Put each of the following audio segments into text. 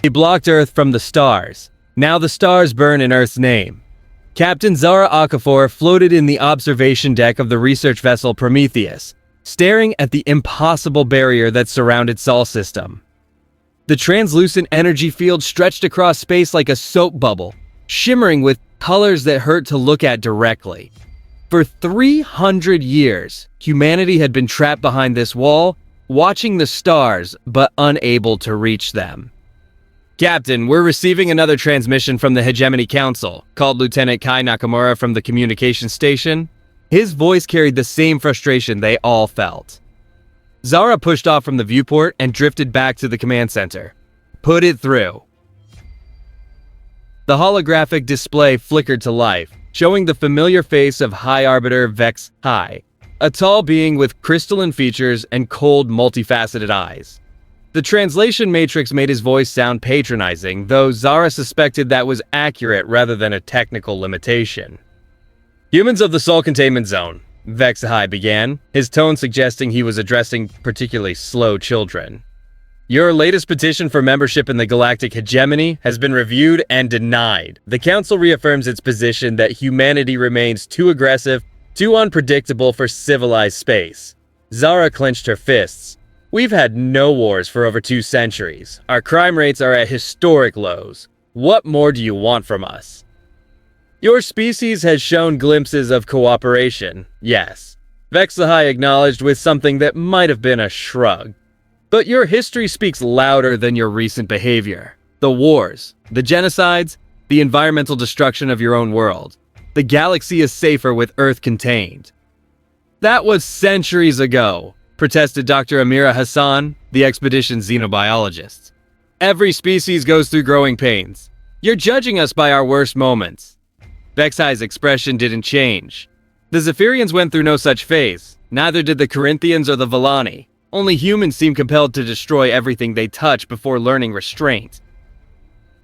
He blocked Earth from the stars. Now the stars burn in Earth's name. Captain Zara Okafor floated in the observation deck of the research vessel Prometheus, staring at the impossible barrier that surrounded Sol system. The translucent energy field stretched across space like a soap bubble, shimmering with colors that hurt to look at directly. For 300 years, humanity had been trapped behind this wall, watching the stars but unable to reach them. "Captain, we're receiving another transmission from the Hegemony Council," called Lieutenant Kai Nakamura from the communication station. His voice carried the same frustration they all felt. Zara pushed off from the viewport and drifted back to the command center. "Put it through." The holographic display flickered to life, showing the familiar face of High Arbiter Vex High, a tall being with crystalline features and cold, multifaceted eyes. The translation matrix made his voice sound patronizing, though Zara suspected that was accurate rather than a technical limitation. "Humans of the Sol Containment Zone," Vex High began, his tone suggesting he was addressing particularly slow children. "Your latest petition for membership in the Galactic Hegemony has been reviewed and denied. The Council reaffirms its position that humanity remains too aggressive, too unpredictable for civilized space." Zara clenched her fists. "We've had no wars for over 2 centuries. Our crime rates are at historic lows. What more do you want from us? Your species has shown glimpses of cooperation, yes," Vexahai acknowledged with something that might have been a shrug. "But your history speaks louder than your recent behavior. The wars, the genocides, the environmental destruction of your own world. The galaxy is safer with Earth contained." "That was centuries ago," protested Dr. Amira Hassan, the expedition's xenobiologist. "Every species goes through growing pains. You're judging us by our worst moments." Vexai's expression didn't change. "The Zephyrians went through no such phase. Neither did the Corinthians or the Villani. Only humans seem compelled to destroy everything they touch before learning restraint."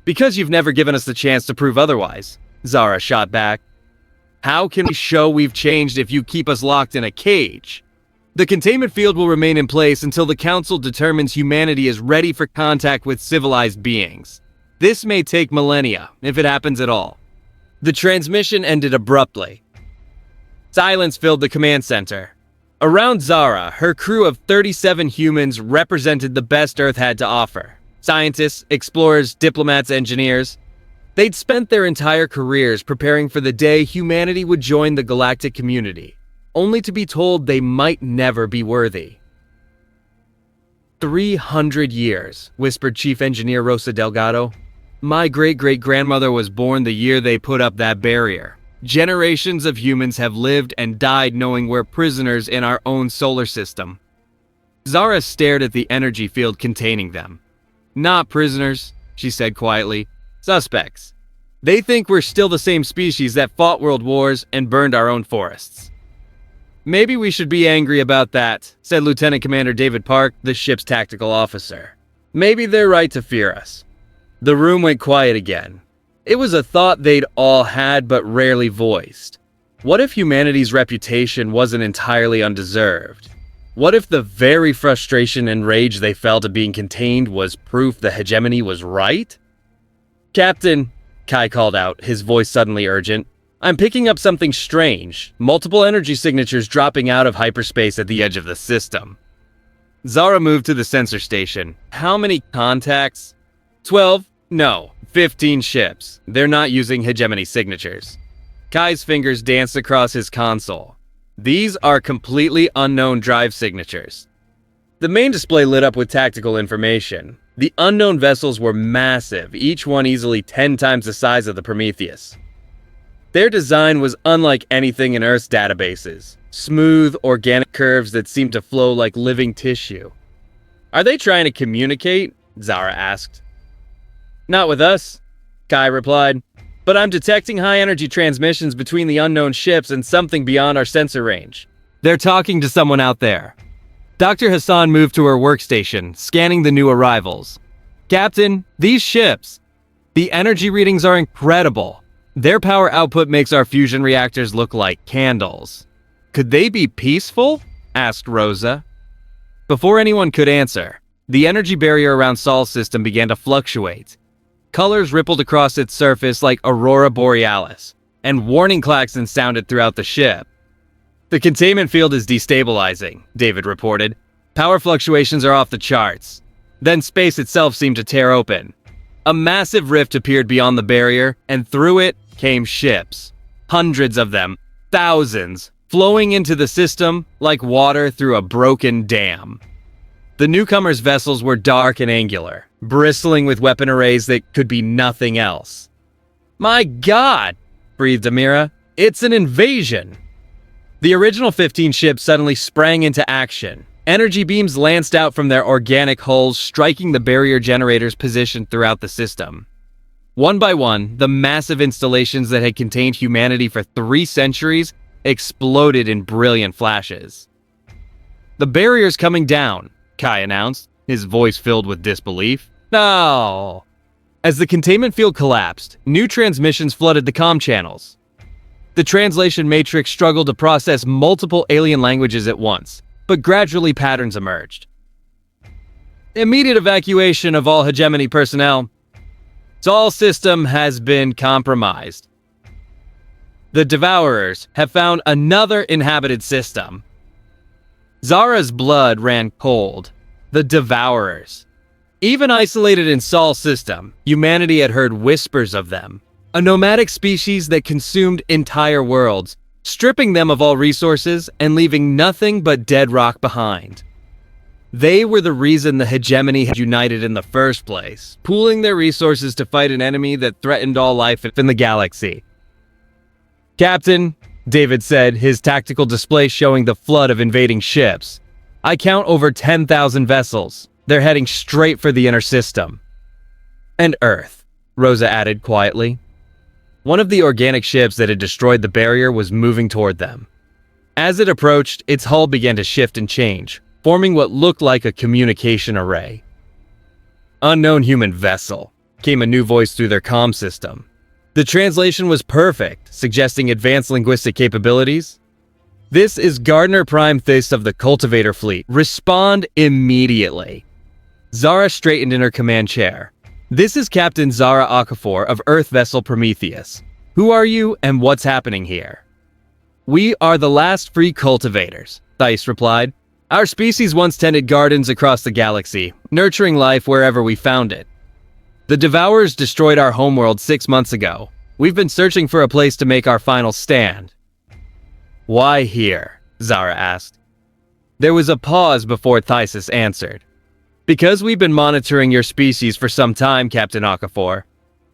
"Because you've never given us the chance to prove otherwise," Zara shot back. "How can we show we've changed if you keep us locked in a cage? The containment field will remain in place until the Council determines humanity is ready for contact with civilized beings. This may take millennia, if it happens at all." The transmission ended abruptly. Silence filled the command center. Around Zara, her crew of 37 humans represented the best Earth had to offer. Scientists, explorers, diplomats, engineers. They'd spent their entire careers preparing for the day humanity would join the galactic community, only to be told they might never be worthy. 300 years, whispered Chief Engineer Rosa Delgado. "My great-great-grandmother was born the year they put up that barrier. Generations of humans have lived and died knowing we're prisoners in our own solar system." Zara stared at the energy field containing them. "Not prisoners," she said quietly. "Suspects. They think we're still the same species that fought world wars and burned our own forests." "Maybe we should be angry about that," said Lieutenant Commander David Park, the ship's tactical officer. "Maybe they're right to fear us." The room went quiet again. It was a thought they'd all had but rarely voiced. What if humanity's reputation wasn't entirely undeserved? What if the very frustration and rage they felt at being contained was proof the hegemony was right? "Captain," Kai called out, his voice suddenly urgent, "I'm picking up something strange. Multiple energy signatures dropping out of hyperspace at the edge of the system." Zara moved to the sensor station. "How many contacts?" 12? No, 15 ships. They're not using hegemony signatures." Kai's fingers danced across his console. "These are completely unknown drive signatures." The main display lit up with tactical information. The unknown vessels were massive, each one easily 10 times the size of the Prometheus. Their design was unlike anything in Earth's databases. Smooth, organic curves that seemed to flow like living tissue. "Are they trying to communicate?" Zara asked. "Not with us," Kai replied. "But I'm detecting high-energy transmissions between the unknown ships and something beyond our sensor range. They're talking to someone out there." Dr. Hassan moved to her workstation, scanning the new arrivals. "Captain, these ships. The energy readings are incredible. Their power output makes our fusion reactors look like candles." "Could they be peaceful?" asked Rosa. Before anyone could answer, the energy barrier around Sol's system began to fluctuate. Colors rippled across its surface like aurora borealis, and warning klaxons sounded throughout the ship. "The containment field is destabilizing," David reported. "Power fluctuations are off the charts." Then space itself seemed to tear open. A massive rift appeared beyond the barrier, and through it came ships. Hundreds of them, thousands, flowing into the system like water through a broken dam. The newcomers' vessels were dark and angular, bristling with weapon arrays that could be nothing else. "My God!" breathed Amira. "It's an invasion!" The original 15 ships suddenly sprang into action. Energy beams lanced out from their organic hulls, striking the barrier generators positioned throughout the system. One by one, the massive installations that had contained humanity for 3 centuries exploded in brilliant flashes. "The barrier's coming down," Kai announced, his voice filled with disbelief. "No!" As the containment field collapsed, new transmissions flooded the comm channels. The translation matrix struggled to process multiple alien languages at once, but gradually patterns emerged. "Immediate evacuation of all hegemony personnel. Sol system has been compromised. The Devourers have found another inhabited system." Zara's blood ran cold. The Devourers. Even isolated in Sol's system, humanity had heard whispers of them. A nomadic species that consumed entire worlds, stripping them of all resources and leaving nothing but dead rock behind. They were the reason the hegemony had united in the first place, pooling their resources to fight an enemy that threatened all life in the galaxy. "Captain," David said, his tactical display showing the flood of invading ships, "I count over 10,000 vessels. They're heading straight for the inner system." "And Earth," Rosa added quietly. One of the organic ships that had destroyed the barrier was moving toward them. As it approached, its hull began to shift and change, forming what looked like a communication array. "Unknown human vessel," came a new voice through their comm system. The translation was perfect, suggesting advanced linguistic capabilities. "This is Gardner Prime Thys of the Cultivator Fleet. Respond immediately." Zara straightened in her command chair. "This is Captain Zara Okafor of Earth Vessel Prometheus. Who are you and what's happening here?" "We are the last free cultivators," Thys replied. "Our species once tended gardens across the galaxy, nurturing life wherever we found it. The Devourers destroyed our homeworld 6 months ago. We've been searching for a place to make our final stand." "Why here?" Zara asked. There was a pause before Thysis answered. "Because we've been monitoring your species for some time, Captain Okafor.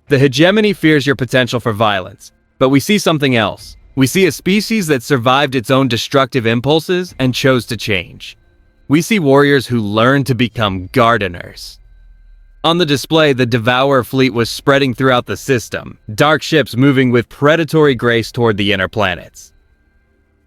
The hegemony fears your potential for violence, but we see something else. We see a species that survived its own destructive impulses and chose to change. We see warriors who learned to become gardeners." On the display, the Devourer fleet was spreading throughout the system, dark ships moving with predatory grace toward the inner planets.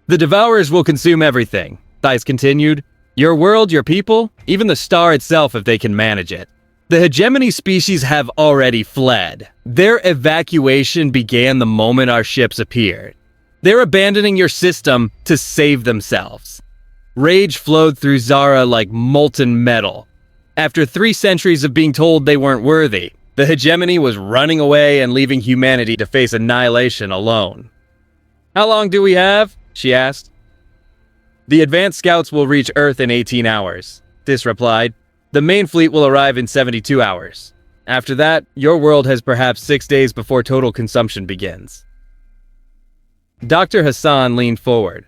"The Devourers will consume everything," Thys continued. "Your world, your people, even the star itself if they can manage it. The hegemony species have already fled. Their evacuation began the moment our ships appeared. They're abandoning your system to save themselves." Rage flowed through Zara like molten metal. After 3 centuries of being told they weren't worthy, the hegemony was running away and leaving humanity to face annihilation alone. "How long do we have?" she asked. "The advanced scouts will reach Earth in 18 hours, Thys replied. "The main fleet will arrive in 72 hours. After that, your world has perhaps 6 days before total consumption begins." Dr. Hassan leaned forward.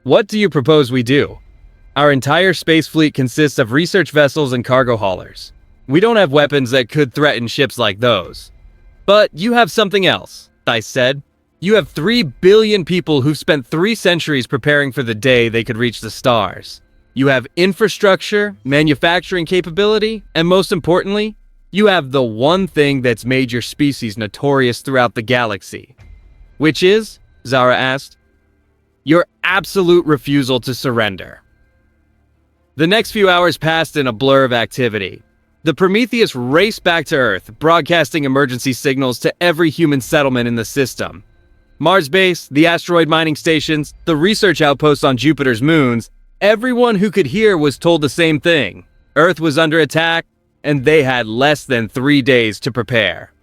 "What do you propose we do? Our entire space fleet consists of research vessels and cargo haulers. We don't have weapons that could threaten ships like those. But you have something else," Thys said. "You have 3 billion people who've spent 3 centuries preparing for the day they could reach the stars. You have infrastructure, manufacturing capability, and most importantly, you have the one thing that's made your species notorious throughout the galaxy." "Which is?" Zara asked. "Your absolute refusal to surrender." The next few hours passed in a blur of activity. The Prometheus raced back to Earth, broadcasting emergency signals to every human settlement in the system. Mars base, the asteroid mining stations, the research outposts on Jupiter's moons, everyone who could hear was told the same thing. Earth was under attack, and they had less than 3 days to prepare.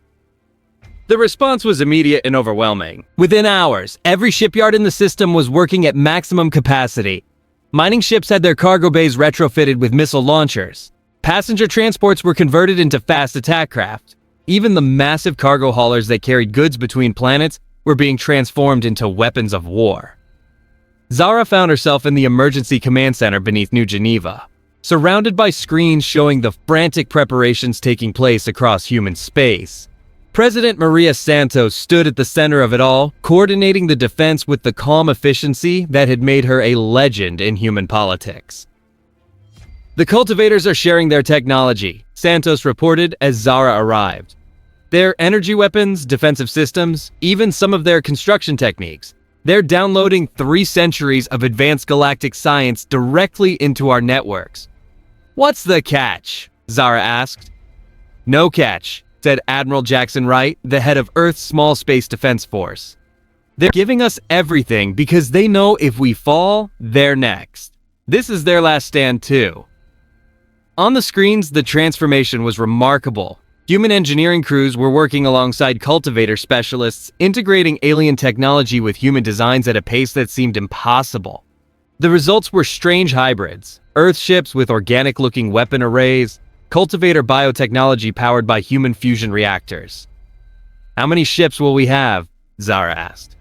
The response was immediate and overwhelming. Within hours, every shipyard in the system was working at maximum capacity. Mining ships had their cargo bays retrofitted with missile launchers. Passenger transports were converted into fast attack craft. Even the massive cargo haulers that carried goods between planets were being transformed into weapons of war. Zara found herself in the emergency command center beneath New Geneva, surrounded by screens showing the frantic preparations taking place across human space. President Maria Santos stood at the center of it all, coordinating the defense with the calm efficiency that had made her a legend in human politics. "The cultivators are sharing their technology," Santos reported as Zara arrived. "Their energy weapons, defensive systems, even some of their construction techniques. They're downloading 3 centuries of advanced galactic science directly into our networks." "What's the catch?" Zara asked. "No catch," said Admiral Jackson Wright, the head of Earth's Small Space Defense Force. "They're giving us everything because they know if we fall, they're next. This is their last stand too." On the screens, the transformation was remarkable. Human engineering crews were working alongside cultivator specialists, integrating alien technology with human designs at a pace that seemed impossible. The results were strange hybrids: Earth ships with organic-looking weapon arrays, cultivator biotechnology powered by human fusion reactors. "How many ships will we have?" Zara asked.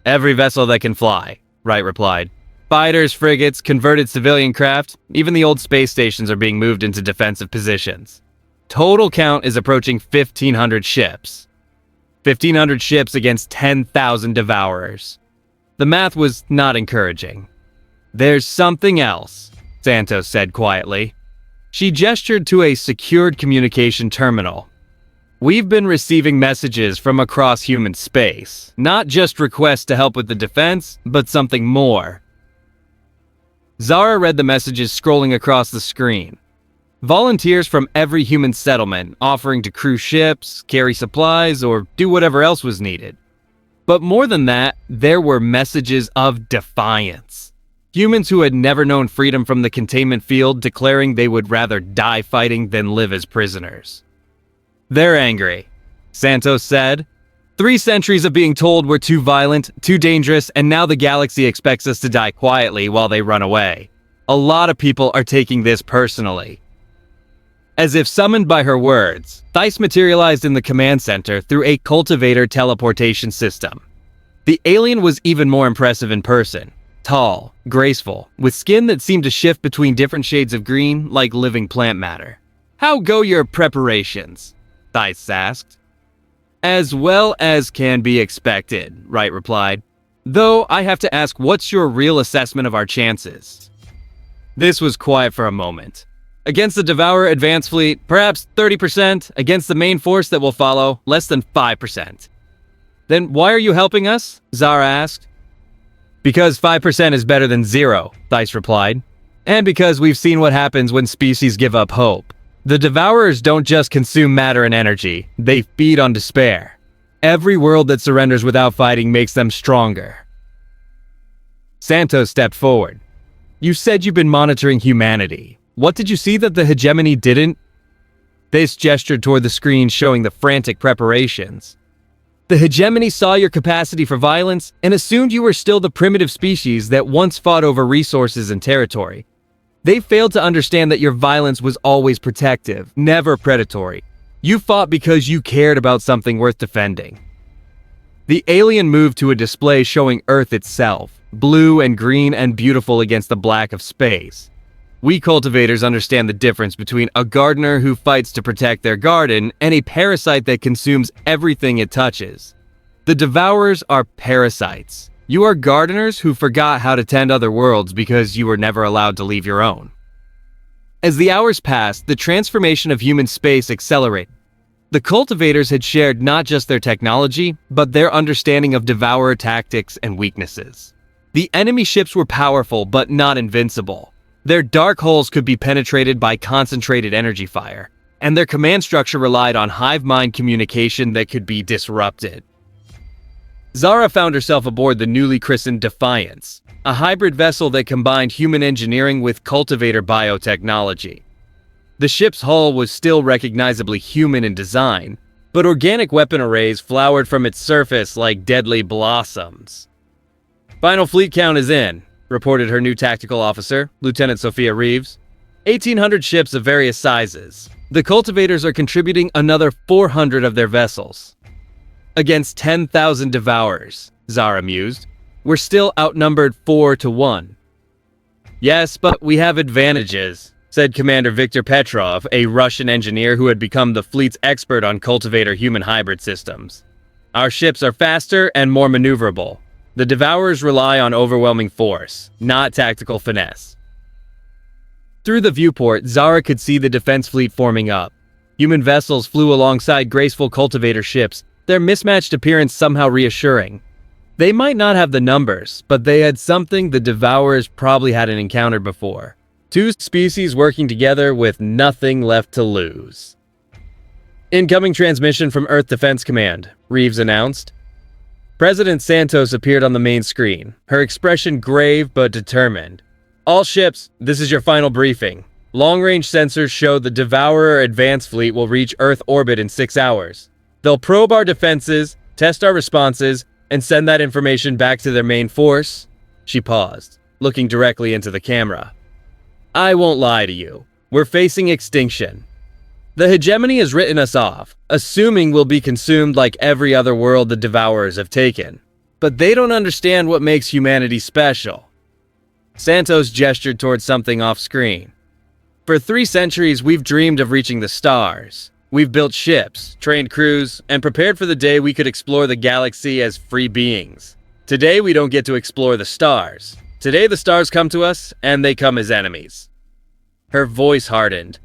"Every vessel that can fly," Wright replied. "Fighters, frigates, converted civilian craft, even the old space stations are being moved into defensive positions. Total count is approaching 1,500 ships. 1,500 ships against 10,000 devourers." The math was not encouraging. "There's something else," Santos said quietly. She gestured to a secured communication terminal. "We've been receiving messages from across human space. Not just requests to help with the defense, but something more." Zara read the messages scrolling across the screen. Volunteers from every human settlement offering to crew ships, carry supplies, or do whatever else was needed. But more than that, there were messages of defiance. Humans who had never known freedom from the containment field declaring they would rather die fighting than live as prisoners. "They're angry," Santos said. 3 centuries of being told we're too violent, too dangerous, and now the galaxy expects us to die quietly while they run away. A lot of people are taking this personally." As if summoned by her words, Theiss materialized in the command center through a cultivator teleportation system. The alien was even more impressive in person. Tall, graceful, with skin that seemed to shift between different shades of green like living plant matter. "How go your preparations?" Theiss asked. "As well as can be expected," Wright replied. "Though I have to ask, what's your real assessment of our chances?" This was quiet for a moment. "Against the Devourer Advanced Fleet, perhaps 30%. Against the main force that will follow, less than 5%. "Then why are you helping us?" Zara asked. "Because 5% is better than 0, Theiss replied. "And because we've seen what happens when species give up hope. The Devourers don't just consume matter and energy, they feed on despair. Every world that surrenders without fighting makes them stronger." Santos stepped forward. "You said you've been monitoring humanity. What did you see that the hegemony didn't?" This gestured toward the screen showing the frantic preparations. "The hegemony saw your capacity for violence and assumed you were still the primitive species that once fought over resources and territory. They failed to understand that your violence was always protective, never predatory. You fought because you cared about something worth defending." The alien moved to a display showing Earth itself, blue and green and beautiful against the black of space. "We cultivators understand the difference between a gardener who fights to protect their garden and a parasite that consumes everything it touches. The Devourers are parasites. You are gardeners who forgot how to tend other worlds because you were never allowed to leave your own." As the hours passed, the transformation of human space accelerated. The cultivators had shared not just their technology, but their understanding of Devourer tactics and weaknesses. The enemy ships were powerful, but not invincible. Their dark holes could be penetrated by concentrated energy fire, and their command structure relied on hive mind communication that could be disrupted. Zara found herself aboard the newly christened Defiance. a hybrid vessel that combined human engineering with cultivator biotechnology. The ship's hull was still recognizably human in design, but organic weapon arrays flowered from its surface like deadly blossoms. "Final fleet count is in," reported her new tactical officer, Lieutenant Sophia Reeves. 1,800 ships of various sizes. The cultivators are contributing another 400 of their vessels. Against 10,000 devourers, Zara mused. We're still outnumbered 4-1. "Yes, but we have advantages," said Commander Viktor Petrov, a Russian engineer who had become the fleet's expert on cultivator human hybrid systems. "Our ships are faster and more maneuverable. The devourers rely on overwhelming force, not tactical finesse." Through the viewport, Zara could see the defense fleet forming up. Human vessels flew alongside graceful cultivator ships, their mismatched appearance somehow reassuring. They might not have the numbers, but they had something the devourers probably hadn't encountered before. Two species working together with nothing left to lose. "Incoming transmission from Earth Defense Command," Reeves announced. President Santos appeared on the main screen, her expression grave but determined. "All ships, this is your final briefing. Long-range sensors show the Devourer Advance Fleet will reach Earth orbit in 6 hours. They'll probe our defenses, test our responses, and send that information back to their main force." She paused, looking directly into the camera. "I won't lie to you. We're facing extinction. The hegemony has written us off, assuming we'll be consumed like every other world the Devourers have taken. But they don't understand what makes humanity special." Santos gestured towards something off-screen. "For 3 centuries, we've dreamed of reaching the stars. We've built ships, trained crews, and prepared for the day we could explore the galaxy as free beings. Today, we don't get to explore the stars. Today, the stars come to us, and they come as enemies." Her voice hardened.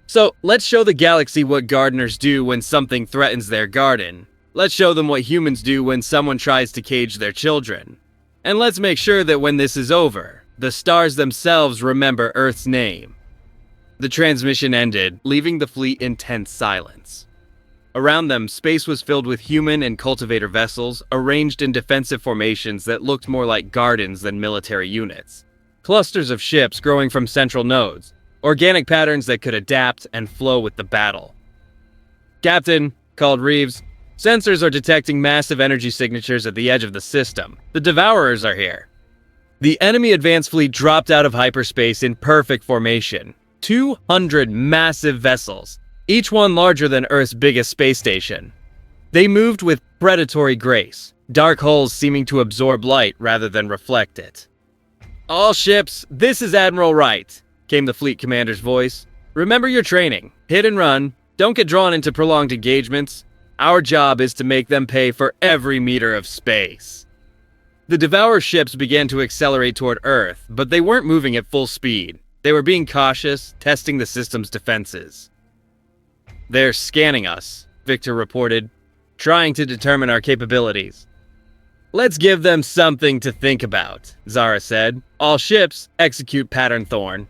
"So, let's show the galaxy what gardeners do when something threatens their garden. Let's show them what humans do when someone tries to cage their children. And let's make sure that when this is over, the stars themselves remember Earth's name." The transmission ended, leaving the fleet in tense silence. Around them, space was filled with human and cultivator vessels, arranged in defensive formations that looked more like gardens than military units. Clusters of ships growing from central nodes, organic patterns that could adapt and flow with the battle. "Captain," called Reeves, "sensors are detecting massive energy signatures at the edge of the system. The Devourers are here." The enemy advance fleet dropped out of hyperspace in perfect formation. 200 massive vessels, each one larger than Earth's biggest space station. They moved with predatory grace, dark hulls seeming to absorb light rather than reflect it. "All ships, this is Admiral Wright," came the fleet commander's voice. "Remember your training. Hit and run. Don't get drawn into prolonged engagements. Our job is to make them pay for every meter of space." The Devourer ships began to accelerate toward Earth, but they weren't moving at full speed. They were being cautious, testing the system's defenses. "They're scanning us," Victor reported, "trying to determine our capabilities." "Let's give them something to think about," Zara said. "All ships, execute Pattern Thorn."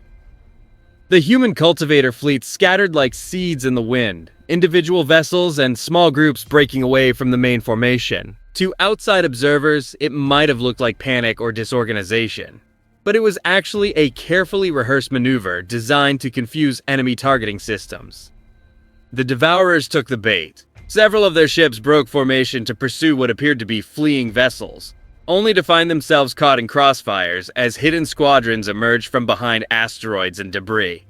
The human cultivator fleet scattered like seeds in the wind, individual vessels and small groups breaking away from the main formation. To outside observers, it might have looked like panic or disorganization. But it was actually a carefully rehearsed maneuver designed to confuse enemy targeting systems. The Devourers took the bait. Several of their ships broke formation to pursue what appeared to be fleeing vessels, only to find themselves caught in crossfires as hidden squadrons emerged from behind asteroids and debris.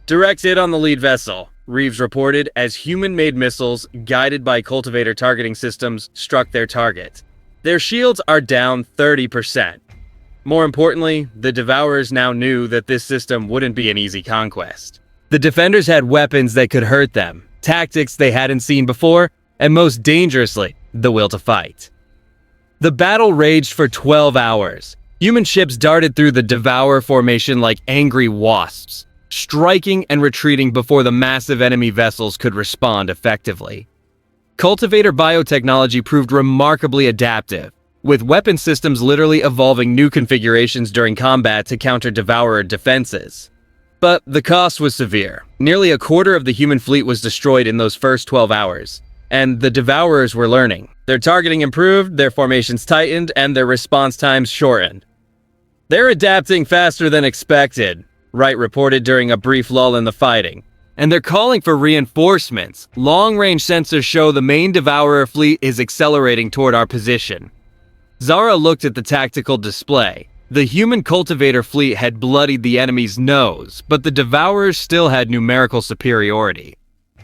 "Direct hit on the lead vessel," Reeves reported as human-made missiles, guided by cultivator targeting systems, struck their target. Their shields are down 30%. More importantly, the Devourers now knew that this system wouldn't be an easy conquest. The defenders had weapons that could hurt them, tactics they hadn't seen before, and most dangerously, the will to fight. The battle raged for 12 hours. Human ships darted through the Devourer formation like angry wasps, striking and retreating before the massive enemy vessels could respond effectively. Cultivator biotechnology proved remarkably adaptive, with weapon systems literally evolving new configurations during combat to counter Devourer defenses. But the cost was severe. Nearly a quarter of the human fleet was destroyed in those first 12 hours, and the Devourers were learning. Their targeting improved, their formations tightened, and their response times shortened. They're adapting faster than expected, Wright reported during a brief lull in the fighting. And they're calling for reinforcements. Long-range sensors show the main Devourer fleet is accelerating toward our position. Zara looked at the tactical display. The human cultivator fleet had bloodied the enemy's nose, but the Devourers still had numerical superiority.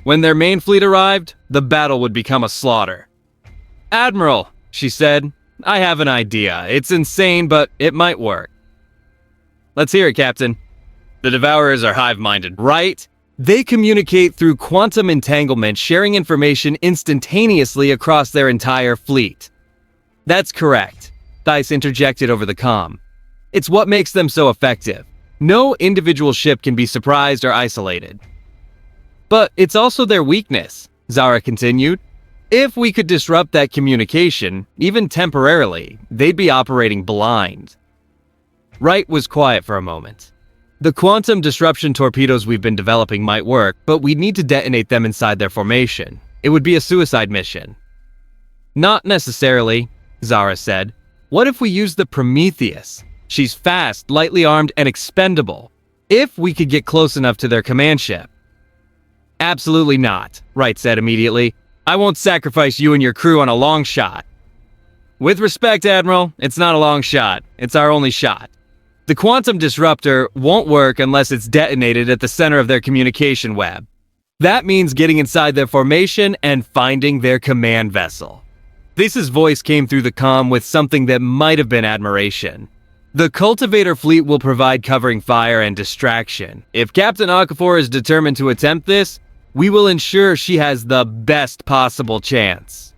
When their main fleet arrived, the battle would become a slaughter. "Admiral," she said, "I have an idea. It's insane, but it might work." "Let's hear it, Captain." "The Devourers are hive-minded, right? They communicate through quantum entanglement, sharing information instantaneously across their entire fleet." "That's correct," Theiss interjected over the comm. "It's what makes them so effective. No individual ship can be surprised or isolated." "But it's also their weakness," Zara continued. "If we could disrupt that communication, even temporarily, they'd be operating blind." Wright was quiet for a moment. "The quantum disruption torpedoes we've been developing might work, but we'd need to detonate them inside their formation. It would be a suicide mission." "Not necessarily," Zara said. "What if we use the Prometheus? She's fast, lightly armed, and expendable. If we could get close enough to their command ship." "Absolutely not," Wright said immediately. "I won't sacrifice you and your crew on a long shot." "With respect, Admiral, it's not a long shot. It's our only shot. The quantum disruptor won't work unless it's detonated at the center of their communication web. That means getting inside their formation and finding their command vessel." Theiss's voice came through the comm with something that might have been admiration. "The cultivator fleet will provide covering fire and distraction. If Captain Okafor is determined to attempt this, we will ensure she has the best possible chance."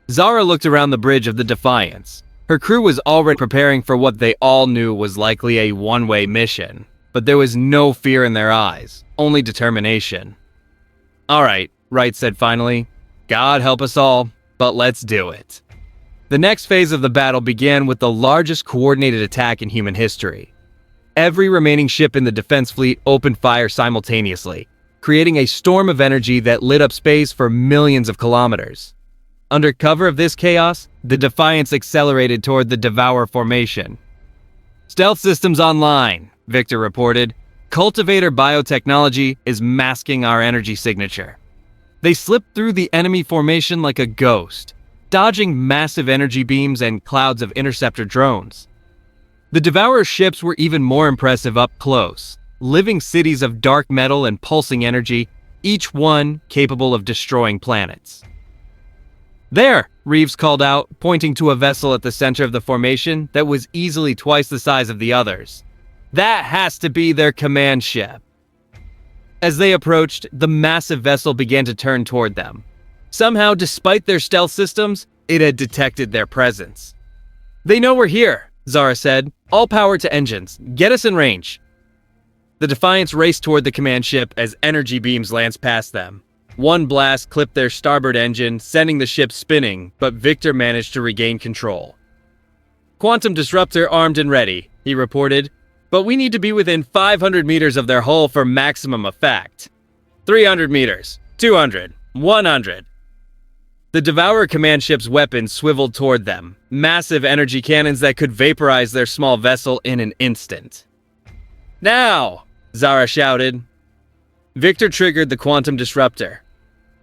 Zara looked around the bridge of the Defiance. Her crew was already preparing for what they all knew was likely a one-way mission, but there was no fear in their eyes, only determination. "All right," Wright said finally. "God help us all, but let's do it." The next phase of the battle began with the largest coordinated attack in human history. Every remaining ship in the defense fleet opened fire simultaneously, creating a storm of energy that lit up space for millions of kilometers. Under cover of this chaos, the Defiance accelerated toward the Devourer formation. "Stealth systems online," Victor reported. "Cultivator biotechnology is masking our energy signature." They slipped through the enemy formation like a ghost, dodging massive energy beams and clouds of interceptor drones. The Devourer ships were even more impressive up close, living cities of dark metal and pulsing energy, each one capable of destroying planets. "There!" Reeves called out, pointing to a vessel at the center of the formation that was easily twice the size of the others. "That has to be their command ship." As they approached, the massive vessel began to turn toward them. Somehow, despite their stealth systems, it had detected their presence. "They know we're here," Zara said. "All power to engines. Get us in range." The Defiance raced toward the command ship as energy beams lanced past them. One blast clipped their starboard engine, sending the ship spinning, but Victor managed to regain control. "Quantum disruptor armed and ready," he reported, "but we need to be within 500 meters of their hull for maximum effect." 300 meters, 200, 100. The Devourer command ship's weapons swiveled toward them, massive energy cannons that could vaporize their small vessel in an instant. "Now!" Zara shouted. Victor triggered the quantum disruptor.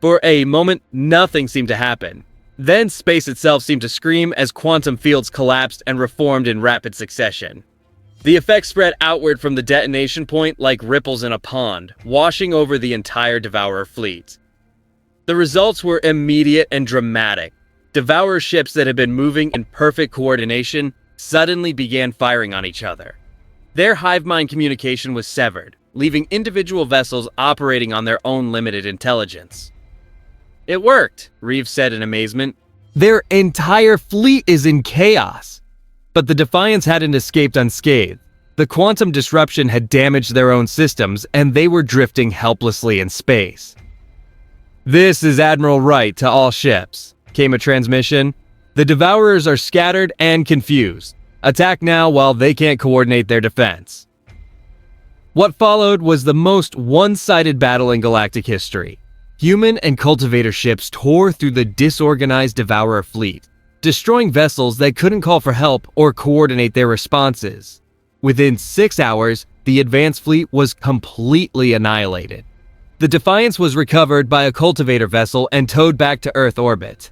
For a moment, nothing seemed to happen. Then space itself seemed to scream as quantum fields collapsed and reformed in rapid succession. The effect spread outward from the detonation point like ripples in a pond, washing over the entire Devourer fleet. The results were immediate and dramatic. Devourer ships that had been moving in perfect coordination suddenly began firing on each other. Their hive mind communication was severed, leaving individual vessels operating on their own limited intelligence. "It worked," Reeves said in amazement. "Their entire fleet is in chaos." But the Defiance hadn't escaped unscathed. The quantum disruption had damaged their own systems, and they were drifting helplessly in space. "This is Admiral Wright to all ships," came a transmission. "The Devourers are scattered and confused. Attack now while they can't coordinate their defense." What followed was the most one-sided battle in galactic history. Human and cultivator ships tore through the disorganized Devourer fleet. destroying vessels that couldn't call for help or coordinate their responses. Within 6 hours, the advanced fleet was completely annihilated. The Defiance was recovered by a cultivator vessel and towed back to Earth orbit.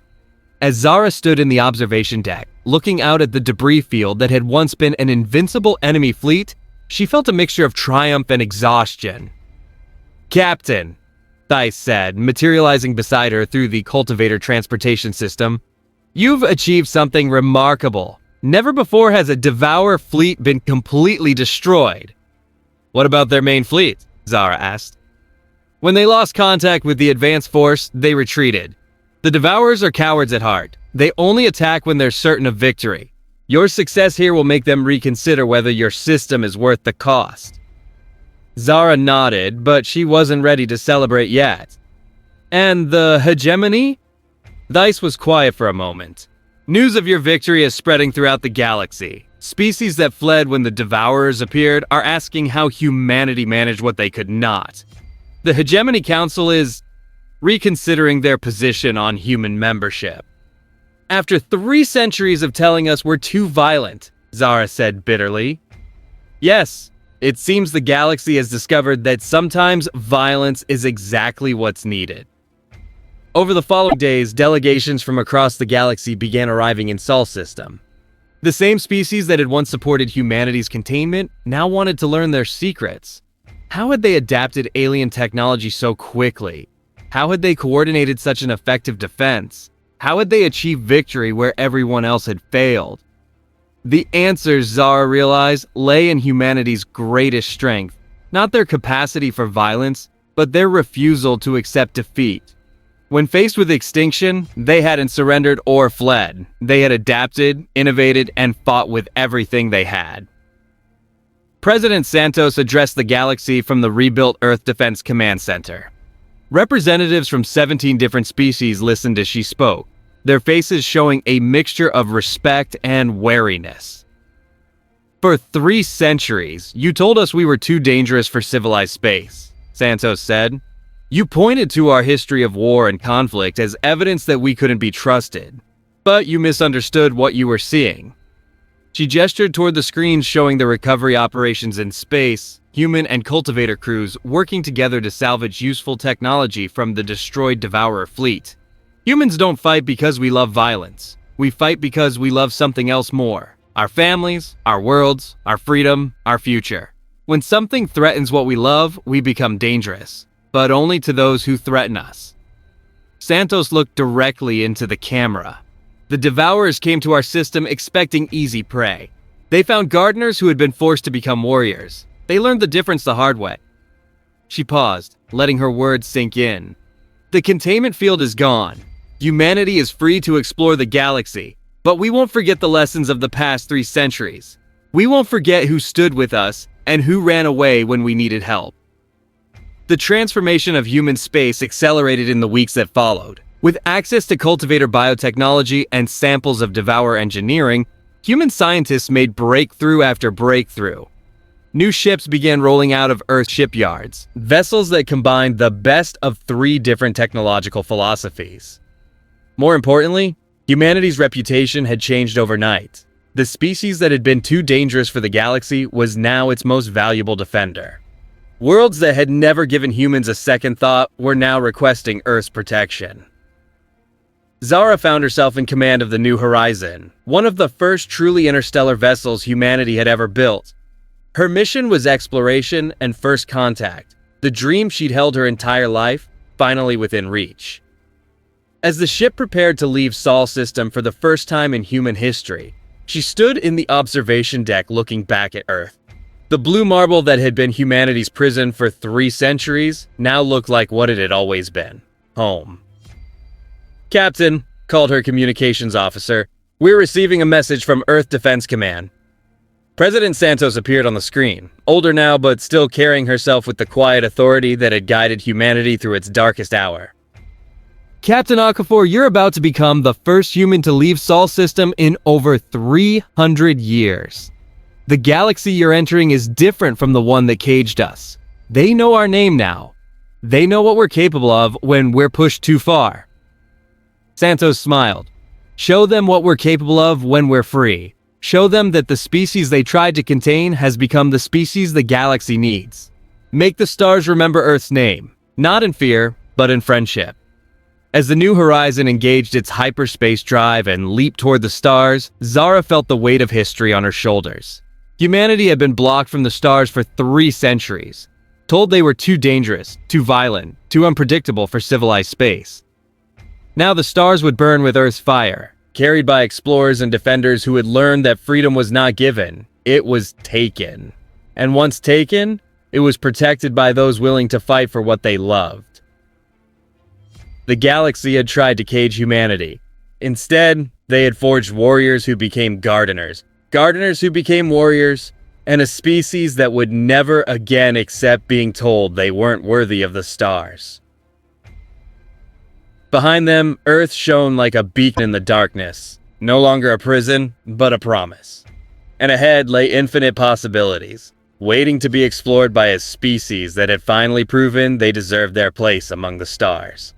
As Zara stood in the observation deck, looking out at the debris field that had once been an invincible enemy fleet, she felt a mixture of triumph and exhaustion. "Captain," Thais said, materializing beside her through the cultivator transportation system, "you've achieved something remarkable. Never before has a Devourer fleet been completely destroyed." "What about their main fleet?" Zara asked. "When they lost contact with the advanced force, they retreated. The Devourers are cowards at heart. They only attack when they're certain of victory. Your success here will make them reconsider whether your system is worth the cost." Zara nodded, but she wasn't ready to celebrate yet. "And the hegemony?" Thais was quiet for a moment. "News of your victory is spreading throughout the galaxy. Species that fled when the Devourers appeared are asking how humanity managed what they could not. The Hegemony Council is reconsidering their position on human membership." "After 3 centuries of telling us we're too violent," Zara said bitterly. "Yes, it seems the galaxy has discovered that sometimes violence is exactly what's needed." Over the following days, delegations from across the galaxy began arriving in Sol system. The same species that had once supported humanity's containment now wanted to learn their secrets. How had they adapted alien technology so quickly? How had they coordinated such an effective defense? How had they achieved victory where everyone else had failed? The answers, Zara realized, lay in humanity's greatest strength, not their capacity for violence, but their refusal to accept defeat. When faced with extinction, they hadn't surrendered or fled. They had adapted, innovated, and fought with everything they had. President Santos addressed the galaxy from the rebuilt Earth Defense Command Center. Representatives from 17 different species listened as she spoke, their faces showing a mixture of respect and wariness. "For 3 centuries, you told us we were too dangerous for civilized space," Santos said. "You pointed to our history of war and conflict as evidence that we couldn't be trusted. But you misunderstood what you were seeing." She gestured toward the screens showing the recovery operations in space, human and cultivator crews working together to salvage useful technology from the destroyed Devourer fleet. "Humans don't fight because we love violence. We fight because we love something else more. Our families, our worlds, our freedom, our future. When something threatens what we love, we become dangerous. But only to those who threaten us." Santos looked directly into the camera. "The Devourers came to our system expecting easy prey. They found gardeners who had been forced to become warriors. They learned the difference the hard way." She paused, letting her words sink in. "The containment field is gone. Humanity is free to explore the galaxy, but we won't forget the lessons of the past 3 centuries. We won't forget who stood with us and who ran away when we needed help." The transformation of human space accelerated in the weeks that followed. With access to cultivator biotechnology and samples of Devourer engineering, human scientists made breakthrough after breakthrough. New ships began rolling out of Earth shipyards, vessels that combined the best of 3 different technological philosophies. More importantly, humanity's reputation had changed overnight. The species that had been too dangerous for the galaxy was now its most valuable defender. Worlds that had never given humans a second thought were now requesting Earth's protection. Zara found herself in command of the New Horizon, one of the first truly interstellar vessels humanity had ever built. Her mission was exploration and first contact, the dream she'd held her entire life, finally within reach. As the ship prepared to leave Sol system for the first time in human history, she stood in the observation deck looking back at Earth. The blue marble that had been humanity's prison for 3 centuries now looked like what it had always been: home. "Captain," called her communications officer, "we're receiving a message from Earth Defense Command." President Santos appeared on the screen, older now but still carrying herself with the quiet authority that had guided humanity through its darkest hour. "Captain Okafor, you're about to become the first human to leave Sol system in over 300 years. The galaxy you're entering is different from the one that caged us. They know our name now. They know what we're capable of when we're pushed too far." Santos smiled. Show them what we're capable of when we're free. Show them that the species they tried to contain has become the species the galaxy needs. Make the stars remember Earth's name, not in fear, but in friendship. As the New Horizon engaged its hyperspace drive and leaped toward the stars, Zara felt the weight of history on her shoulders. Humanity had been blocked from the stars for 3 centuries, told they were too dangerous, too violent, too unpredictable for civilized space. Now the stars would burn with Earth's fire, carried by explorers and defenders who had learned that freedom was not given, it was taken. And once taken, it was protected by those willing to fight for what they loved. The galaxy had tried to cage humanity. Instead, they had forged warriors who became gardeners, gardeners who became warriors, and a species that would never again accept being told they weren't worthy of the stars. Behind them, Earth shone like a beacon in the darkness, no longer a prison, but a promise. And ahead lay infinite possibilities, waiting to be explored by a species that had finally proven they deserved their place among the stars.